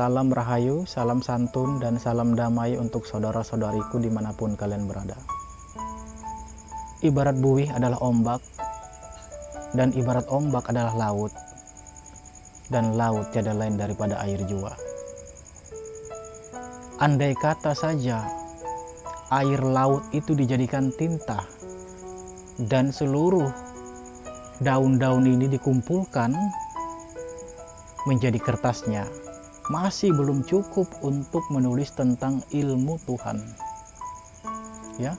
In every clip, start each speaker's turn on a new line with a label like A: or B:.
A: Salam rahayu, salam santun, dan salam damai untuk saudara-saudariku dimanapun kalian berada. Ibarat buih adalah ombak, dan ibarat ombak adalah laut, dan laut tiada lain daripada air jua. Andai kata saja air laut itu dijadikan tinta, dan seluruh daun-daun ini dikumpulkan menjadi kertasnya, masih belum cukup untuk menulis tentang ilmu Tuhan. Ya.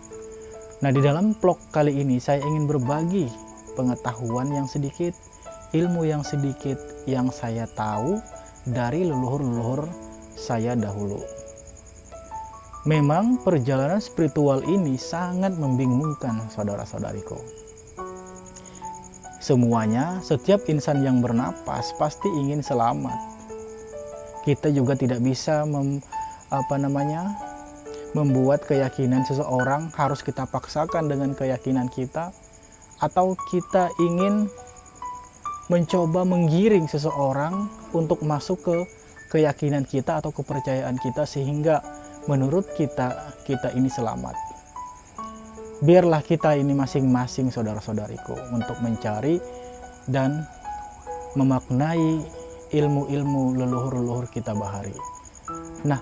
A: Nah, di dalam vlog kali ini saya ingin berbagi pengetahuan yang sedikit, ilmu yang sedikit yang saya tahu dari leluhur-leluhur saya dahulu. Memang perjalanan spiritual ini sangat membingungkan saudara-saudariku. Semuanya, setiap insan yang bernapas pasti ingin selamat. Kita juga tidak bisa membuat keyakinan seseorang harus kita paksakan dengan keyakinan kita, atau kita ingin mencoba menggiring seseorang untuk masuk ke keyakinan kita atau kepercayaan kita sehingga menurut kita ini selamat. Biarlah kita ini masing-masing saudara-saudariku untuk mencari dan memaknai ilmu-ilmu leluhur-leluhur kita bahari. Nah,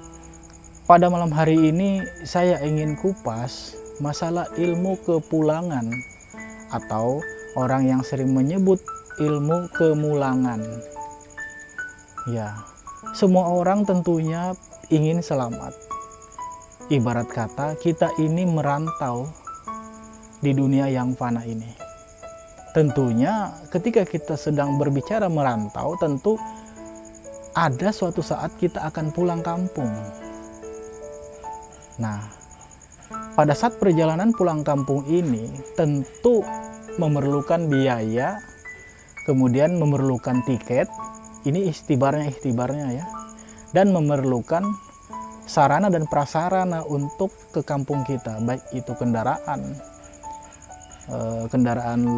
A: pada malam hari ini saya ingin kupas masalah ilmu kepulangan, atau orang yang sering menyebut ilmu kemulangan. Ya, semua orang tentunya ingin selamat. Ibarat kata kita ini merantau di dunia yang fana ini. Tentunya ketika kita sedang berbicara merantau, tentu ada suatu saat kita akan pulang kampung. Nah, pada saat perjalanan pulang kampung ini tentu memerlukan biaya, kemudian memerlukan tiket, ini ikhtibarnya ya, dan memerlukan sarana dan prasarana untuk ke kampung kita, baik itu kendaraan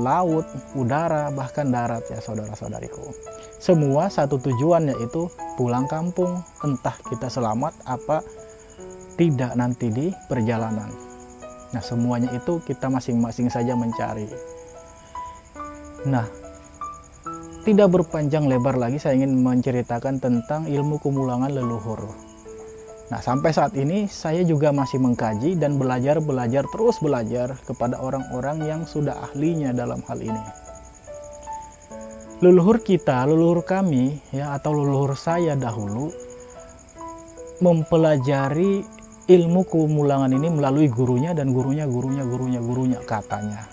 A: laut, udara, bahkan darat ya saudara-saudariku. Semua satu tujuan, yaitu pulang kampung, entah kita selamat apa tidak nanti di perjalanan. Nah, semuanya itu kita masing-masing saja mencari. Nah, tidak berpanjang lebar lagi saya ingin menceritakan tentang ilmu kemulangan leluhur. Nah, sampai saat ini saya juga masih mengkaji dan terus belajar kepada orang-orang yang sudah ahlinya dalam hal ini. Leluhur kami ya, atau leluhur saya dahulu mempelajari ilmu kemulangan ini melalui gurunya dan gurunya katanya,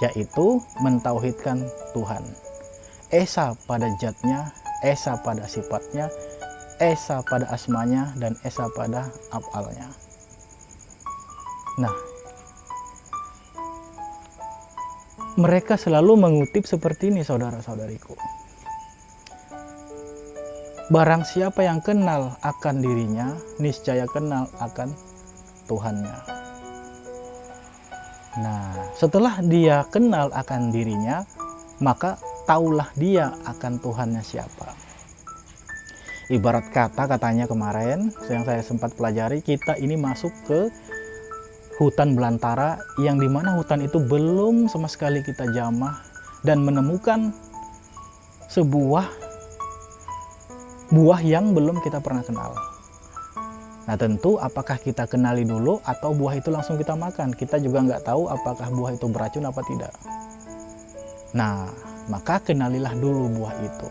A: yaitu mentauhidkan Tuhan. Esa pada zatnya, esa pada sifatnya, esa pada asmanya, dan esa pada af'alnya. Nah, mereka selalu mengutip seperti ini saudara-saudariku. Barang siapa yang kenal akan dirinya, niscaya kenal akan Tuhannya. Nah, setelah dia kenal akan dirinya, maka taulah dia akan Tuhannya siapa. Ibarat katanya kemarin yang saya sempat pelajari, kita ini masuk ke hutan belantara, yang dimana hutan itu belum sama sekali kita jamah dan menemukan sebuah buah yang belum kita pernah kenal. Nah, tentu apakah kita kenali dulu atau buah itu langsung kita makan? Kita juga nggak tahu apakah buah itu beracun apa tidak. Nah, maka kenalilah dulu buah itu.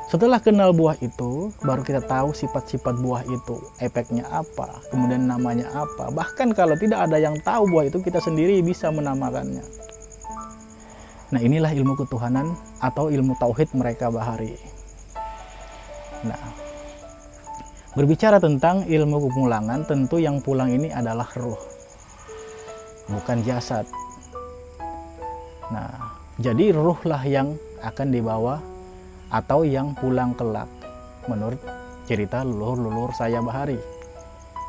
A: Setelah kenal buah itu, baru kita tahu sifat-sifat buah itu, efeknya apa, kemudian namanya apa. Bahkan kalau tidak ada yang tahu buah itu, kita sendiri bisa menamakannya. Nah, inilah ilmu ketuhanan atau ilmu tauhid mereka bahari. Nah, berbicara tentang ilmu kemulangan, tentu yang pulang ini adalah ruh, bukan jasad. Nah, jadi ruhlah yang akan dibawa atau yang pulang kelak menurut cerita leluhur saya bahari.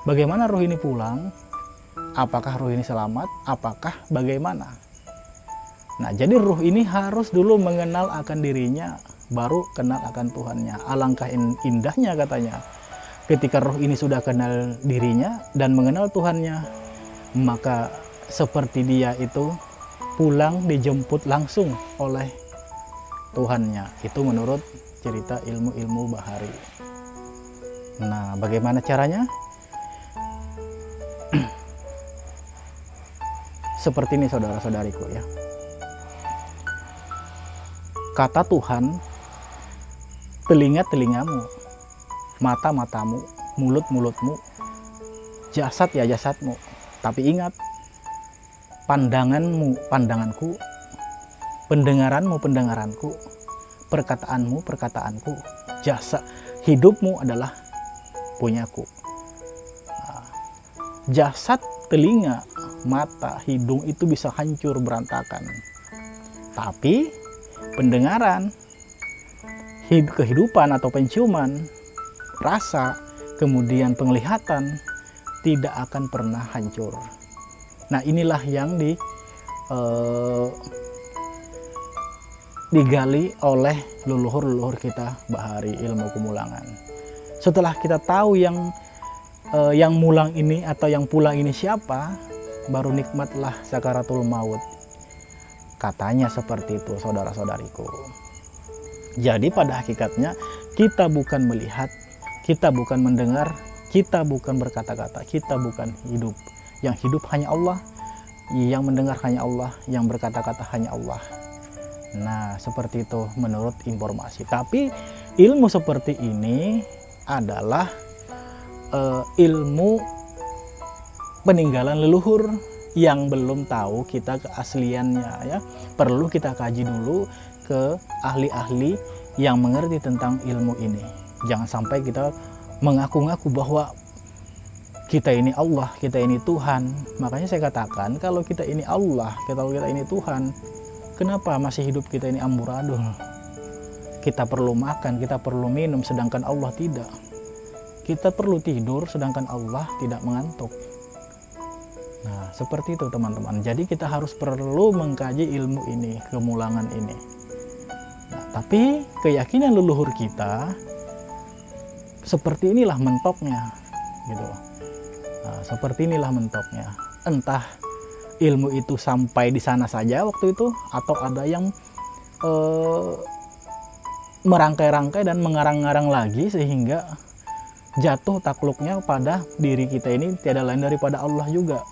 A: Bagaimana ruh ini pulang? Apakah ruh ini selamat? Apakah bagaimana? Nah, jadi ruh ini harus dulu mengenal akan dirinya, baru kenal akan Tuhannya. Alangkah indahnya katanya ketika roh ini sudah kenal dirinya dan mengenal Tuhannya, maka seperti dia itu pulang dijemput langsung oleh Tuhannya. Itu menurut cerita ilmu-ilmu bahari. Nah, bagaimana caranya? Seperti ini saudara-saudariku ya. Kata Tuhan, telinga-telingamu, mata-matamu, mulut-mulutmu, jasad ya jasadmu. Tapi ingat, pandanganmu, pandanganku, pendengaranmu, pendengaranku, perkataanmu, perkataanku, jasa hidupmu adalah punyaku. Nah, jasad, telinga, mata, hidung itu bisa hancur berantakan. Tapi pendengaran, kehidupan atau penciuman, rasa, kemudian penglihatan tidak akan pernah hancur. Nah, inilah yang digali oleh leluhur-leluhur kita bahari ilmu kumulangan. Setelah kita tahu yang mulang ini atau yang pulang ini siapa, baru nikmatlah sakaratul maut. Katanya seperti itu saudara-saudariku. Jadi pada hakikatnya kita bukan melihat, kita bukan mendengar, kita bukan berkata-kata, kita bukan hidup. Yang hidup hanya Allah, yang mendengar hanya Allah, yang berkata-kata hanya Allah. Nah, seperti itu menurut informasi. Tapi ilmu seperti ini adalah ilmu peninggalan leluhur yang belum tahu kita keasliannya ya. Perlu kita kaji dulu ke ahli-ahli yang mengerti tentang ilmu ini. Jangan sampai kita mengaku-ngaku bahwa kita ini Allah, kita ini Tuhan. Makanya saya katakan kalau kita ini Allah, kalau kita ini Tuhan, kenapa masih hidup kita ini amburadul? Kita perlu makan, kita perlu minum, sedangkan Allah tidak. Kita perlu tidur, sedangkan Allah tidak mengantuk. Nah, seperti itu teman-teman. Jadi kita harus perlu mengkaji ilmu ini, kemulangan ini. Nah, tapi keyakinan leluhur kita seperti inilah mentoknya, gitu. Nah, seperti inilah mentoknya. Entah ilmu itu sampai di sana saja waktu itu, atau ada yang merangkai-rangkai dan mengarang-ngarang lagi sehingga jatuh takluknya pada diri kita ini tiada lain daripada Allah juga.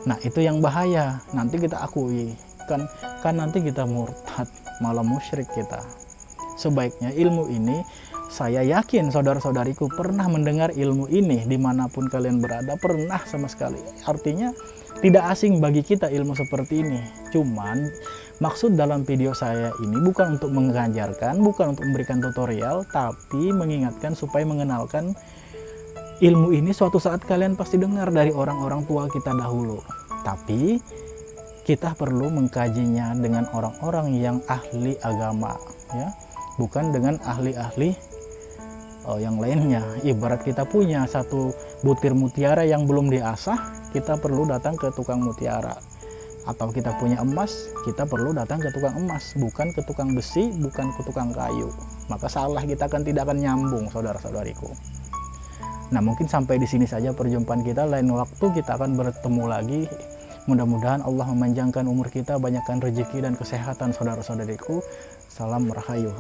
A: Nah, itu yang bahaya. Nanti kita akui kan nanti kita murtad, malah musyrik kita. Sebaiknya ilmu ini, saya yakin saudara-saudariku pernah mendengar ilmu ini dimanapun kalian berada, pernah sama sekali. Artinya tidak asing bagi kita ilmu seperti ini. Cuman maksud dalam video saya ini bukan untuk mengajarkan, bukan untuk memberikan tutorial, tapi mengingatkan supaya mengenalkan ilmu ini. Suatu saat kalian pasti dengar dari orang-orang tua kita dahulu. Tapi kita perlu mengkajinya dengan orang-orang yang ahli agama, ya, bukan dengan ahli-ahli yang lainnya. Ibarat kita punya satu butir mutiara yang belum diasah, kita perlu datang ke tukang mutiara. Atau kita punya emas, kita perlu datang ke tukang emas, bukan ke tukang besi, bukan ke tukang kayu. Maka salah kita kan tidak akan nyambung, saudara-saudariku. Nah, mungkin sampai di sini saja perjumpaan kita. Lain waktu kita akan bertemu lagi. Mudah-mudahan Allah memanjangkan umur kita, banyakkan rezeki dan kesehatan saudara-saudariku. Salam rahayu.